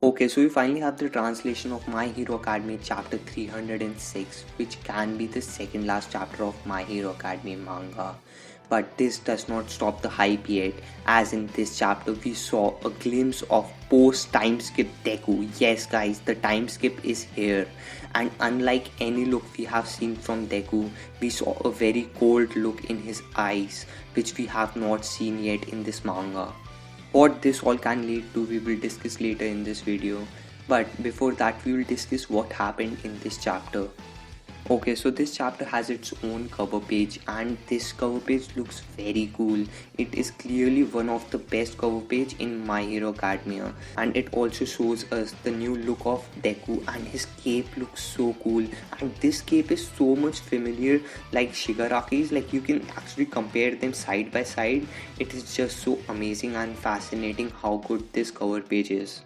Okay, so we finally have the translation of My Hero Academia chapter 306, which can be the second last chapter of My Hero Academia manga. But this does not stop the hype yet, as in this chapter we saw a glimpse of post Timeskip Deku. Yes, guys, the time skip is here, and unlike any look we have seen from Deku, we saw a very cold look in his eyes, which we have not seen yet in this manga. What this all can lead to we will discuss later in this video, but before that we will discuss what happened in this chapter. Okay, so this chapter has its own cover page, and this cover page looks very cool. It is clearly one of the best cover page in My Hero Academia, and it also shows us the new look of Deku, and his cape looks so cool. And this cape is so much familiar like Shigaraki's, like you can actually compare them side by side. It is just so amazing and fascinating how good this cover page is.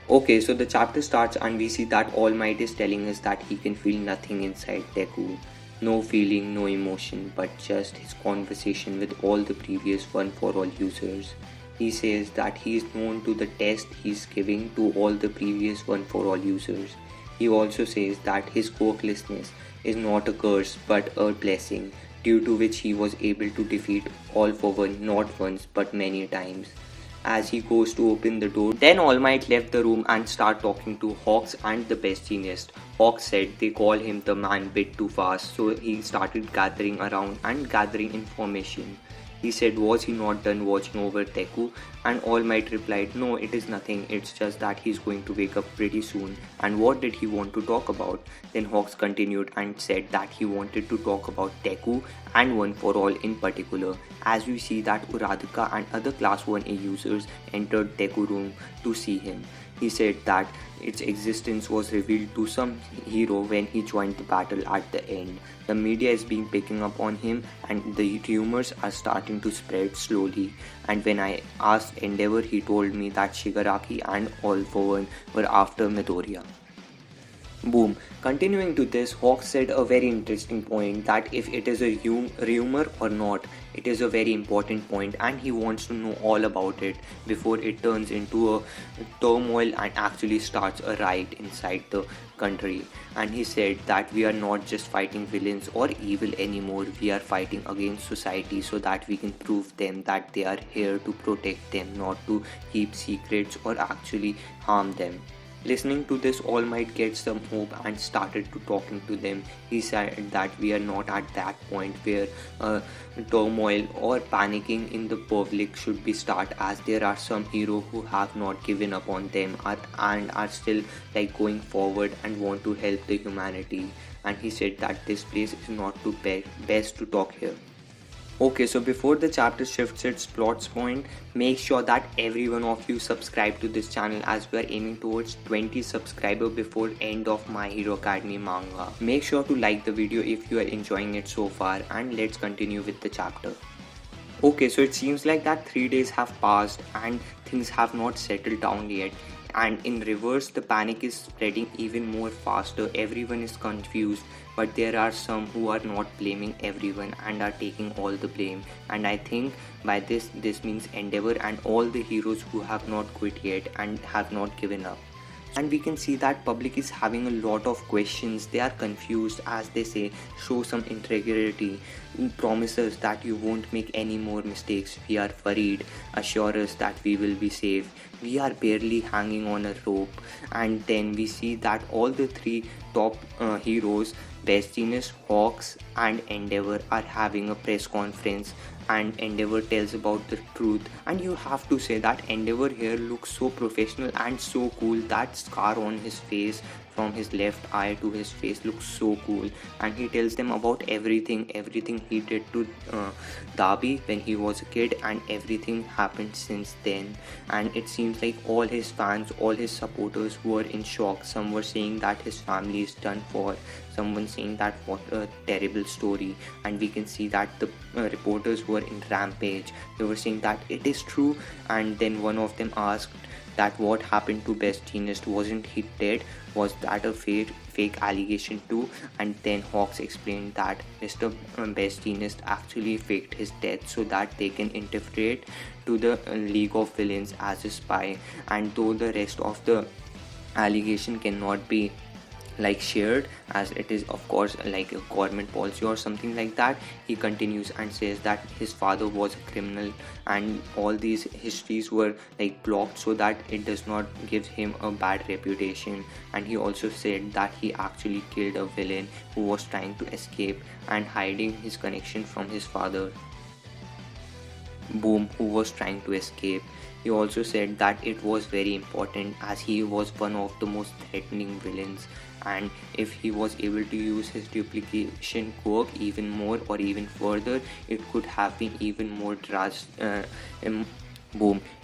Okay, so the chapter starts and we see that All Might is telling us that he can feel nothing inside Deku. No feeling, no emotion, but just his conversation with all the previous One For All users. He says that he is known to the test he's giving to all the previous One For All users. He also says that his quirklessness is not a curse but a blessing, due to which he was able to defeat All For One not once but many times. As he goes to open the door, then All Might left the room and start talking to Hawks and the best genius. Hawks said they call him the man bit too fast, so he started gathering around and gathering information. He said, was he not done watching over Deku? And All Might replied, no, it is nothing, it's just that he's going to wake up pretty soon. And what did he want to talk about? Then Hawks continued and said that he wanted to talk about Deku and One For All in particular, as we see that Uradika and other class 1A users entered Deku room to see him. He said that its existence was revealed to some hero when he joined the battle at the end. The media is being picking up on him and the rumors are starting to spread slowly. And when I asked Endeavor, he told me that Shigaraki and All For One were after Midoriya. Boom. Continuing to this, Hawk said a very interesting point that if it is a rumor or not, it is a very important point and he wants to know all about it before it turns into a turmoil and actually starts a riot inside the country. And he said that we are not just fighting villains or evil anymore, we are fighting against society so that we can prove them that they are here to protect them, not to keep secrets or actually harm them. Listening to this, All Might get some hope and started to talking to them. He said that we are not at that point where turmoil or panicking in the public should be start, as there are some heroes who have not given up on them and are still like going forward and want to help the humanity. And he said that this place is not too best to talk here. Okay, so before the chapter shifts its plots point, make sure that every one of you subscribe to this channel, as we are aiming towards 20 subscribers before end of My Hero Academia manga. Make sure to like the video if you are enjoying it so far, and let's continue with the chapter. Okay, so it seems like that 3 days have passed and things have not settled down yet. And in reverse, the panic is spreading even more faster. Everyone is confused, but there are some who are not blaming everyone and are taking all the blame. And I think by this means Endeavor and all the heroes who have not quit yet and have not given up. And we can see that public is having a lot of questions. They are confused, as they say, show some integrity, promise us that you won't make any more mistakes, we are worried, assure us that we will be safe, we are barely hanging on a rope. And then we see that all the three top heroes, Best Genius, Hawks and Endeavor, are having a press conference, and Endeavor tells about the truth. And you have to say that Endeavor here looks so professional and so cool. That scar on his face from his left eye to his face looks so cool. And he tells them about everything he did to Darby when he was a kid, and everything happened since then. And it seems like all his fans, all his supporters were in shock. Some were saying that his family is done for, someone saying that what a terrible story. And we can see that the reporters were in rampage. They were saying that it is true. And then one of them asked that what happened to Best Genius, wasn't he dead, was that a fake allegation too? And then Hawks explained that Mr. Best Genius actually faked his death so that they can interfere to the League of Villains as a spy, and though the rest of the allegation cannot be like shared, as it is of course like a government policy or something like that, he continues and says that his father was a criminal and all these histories were like blocked so that it does not give him a bad reputation. And he also said that he actually killed a villain who was trying to escape and hiding his connection from his father, Boom, who was trying to escape. He also said that it was very important as he was one of the most threatening villains, and if he was able to use his duplication quirk even more or even further, it could have been even more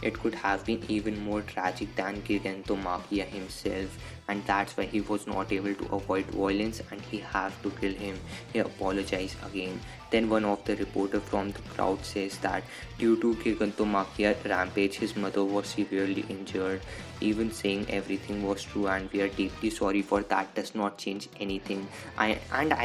it could have been even more tragic than Gigantomachia himself, and that's why he was not able to avoid violence and he had to kill him. He apologized again. Then one of the reporter from the crowd says that due to Gigantomachia rampage, his mother was severely injured. Even saying everything was true and we are deeply sorry for that does not change anything. I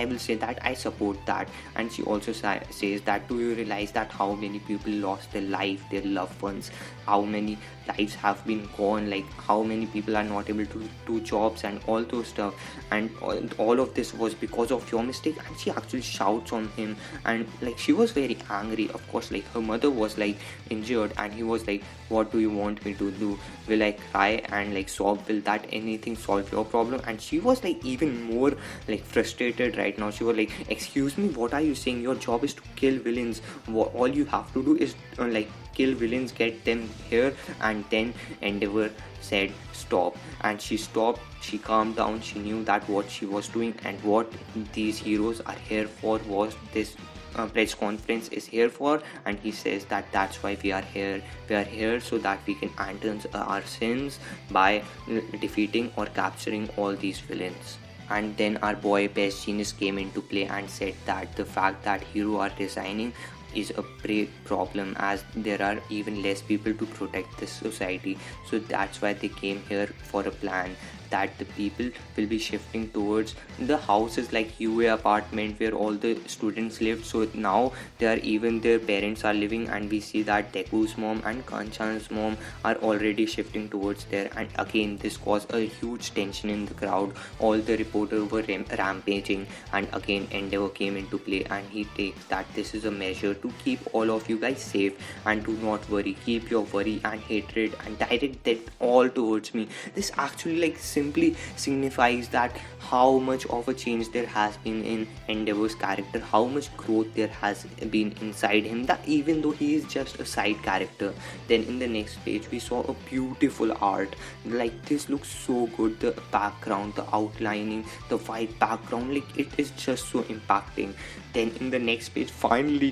will say that I support that. And she also says that do you realize that how many people lost their life, their loved ones, how many lives have been gone, like how many people are not able to do jobs and all those stuff, and all of this was because of your mistake. And she actually shouts on him, and like she was very angry. Of course, like her mother was like injured and he was like, what do you want me to do? Will I cry and like sob? Will that anything solve your problem? And she was like even more like frustrated right now. She was like, excuse me, what are you saying? Your job is to kill villains. All you have to do is like kill villains, get them here. And then Endeavor said stop, and she stopped. She calmed down. She knew that what she was doing and what these heroes are here for was this press conference is here for. And he says that that's why we are here so that we can atone our sins by defeating or capturing all these villains. And then our boy Best Genius came into play and said that the fact that hero are resigning is a great problem as there are even less people to protect this society. So that's why they came here for a plan that the people will be shifting towards the houses like UA apartment where all the students lived. So now even their parents are living, and we see that Deku's mom and Kanchan's mom are already shifting towards there. And again this caused a huge tension in the crowd. All the reporters were rampaging, and again Endeavor came into play and he takes that this is a measure to keep all of you guys safe, and do not worry, keep your worry and hatred and direct that all towards me. This actually like simply signifies that how much of a change there has been in Endeavor's character, how much growth there has been inside him, that even though he is just a side character. Then in the next page we saw a beautiful art. Like this looks so good, the background, the outlining, the white background, like it is just so impacting. Then in the next page finally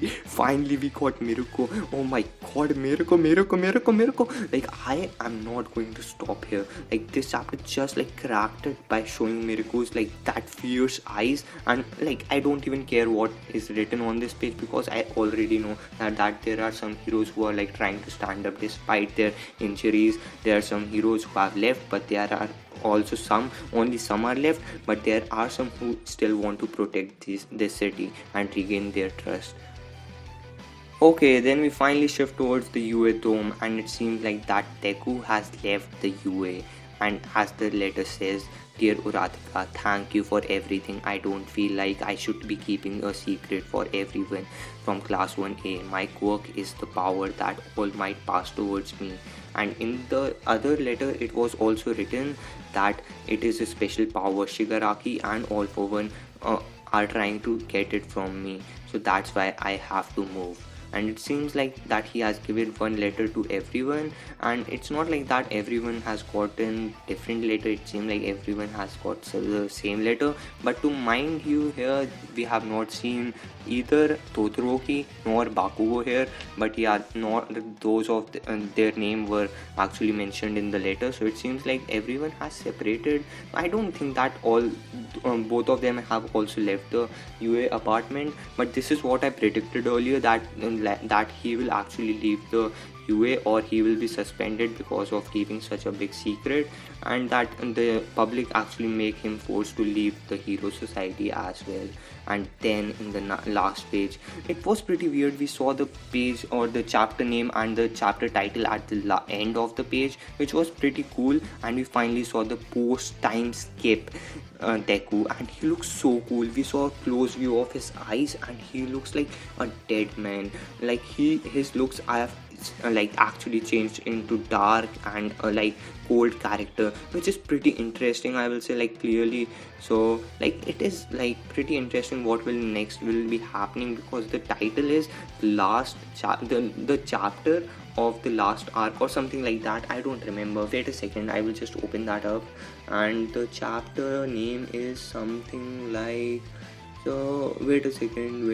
we got Miruko. Oh my god, Miruko. Like I am not going to stop here. Like this chapter just like cracked it by showing Miruko's like that fierce eyes, and like I don't even care what is written on this page because I already know that there are some heroes who are like trying to stand up despite their injuries. There are some heroes who have left, but there are also only some are left, but there are some who still want to protect this city and regain their trust. Okay, then we finally shift towards the UA dome, and it seems like that Deku has left the UA. And as the letter says, dear Uratika, thank you for everything. I don't feel like I should be keeping a secret for everyone from class 1A. My quirk is the power that all might pass towards me. And in the other letter it was also written that it is a special power. Shigaraki and All for One are trying to get it from me, so that's why I have to move. And it seems like that he has given one letter to everyone, and it's not like that everyone has gotten different letter. It seems like everyone has got the same letter. But to mind you, here we have not seen either Todoroki nor Bakugo here, but yeah, not those of their name were actually mentioned in the letter. So it seems like everyone has separated. I don't think that both of them have also left the UA apartment, but this is what I predicted earlier, that he will actually leave the QA, or he will be suspended because of keeping such a big secret, and that the public actually make him forced to leave the hero society as well. And then in the last page, it was pretty weird. We saw the page or the chapter name and the chapter title at the end of the page, which was pretty cool. And we finally saw the post time skip Deku, and he looks so cool. We saw a close view of his eyes, and he looks like a dead man. Like his looks I have like actually changed into dark and like cold character, which is pretty interesting, I will say, like clearly. So like it is like pretty interesting what will next will be happening, because the title is the chapter of the last arc or something like that. I don't remember. Wait a second, I will just open that up, and the chapter name is something like, so wait a second.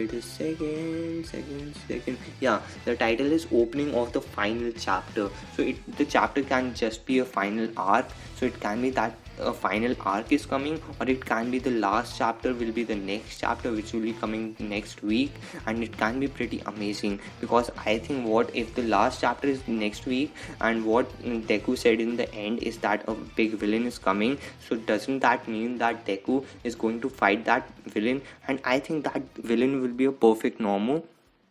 Yeah, the title is opening of the final chapter. So the chapter can just be a final arc. So it can be that a final arc is coming, or it can be the last chapter will be the next chapter, which will be coming next week. And it can be pretty amazing, because I think what if the last chapter is next week, and what Deku said in the end is that a big villain is coming. So doesn't that mean that Deku is going to fight that villain? And I think that villain will be a perfect Normo.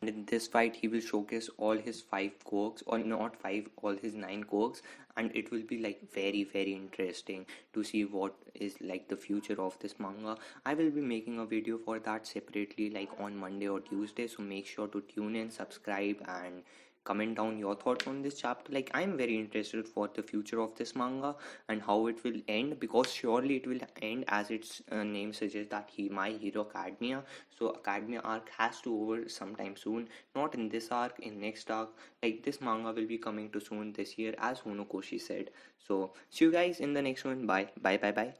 And in this fight, he will showcase all his 5 quirks, or not 5, all his 9 quirks, and it will be like very, very interesting to see what is like the future of this manga. I will be making a video for that separately, like on Monday or Tuesday. So make sure to tune in, subscribe, and comment down your thoughts on this chapter. Like I'm very interested for the future of this manga and how it will end, because surely it will end as its name suggests, that My Hero Academia. So Academia arc has to over sometime soon, not in this arc, in next arc. Like this manga will be coming to soon this year, as Honokoshi said. So see you guys in the next one. Bye bye bye bye.